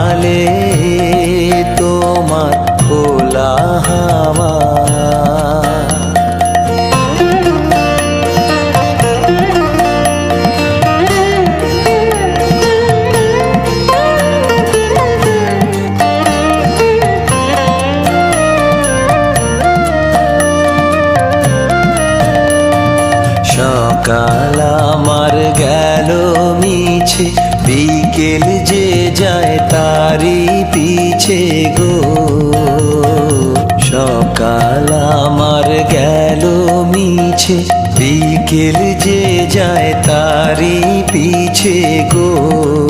সকালে তোমার খোলা হাওয়া, সকাল আমার গেল মিছে, বিকেল যে যায় তারি পিছে গো। সকাল আমার গেল মিছে, বিকেল যে যায় তারি পিছে গো।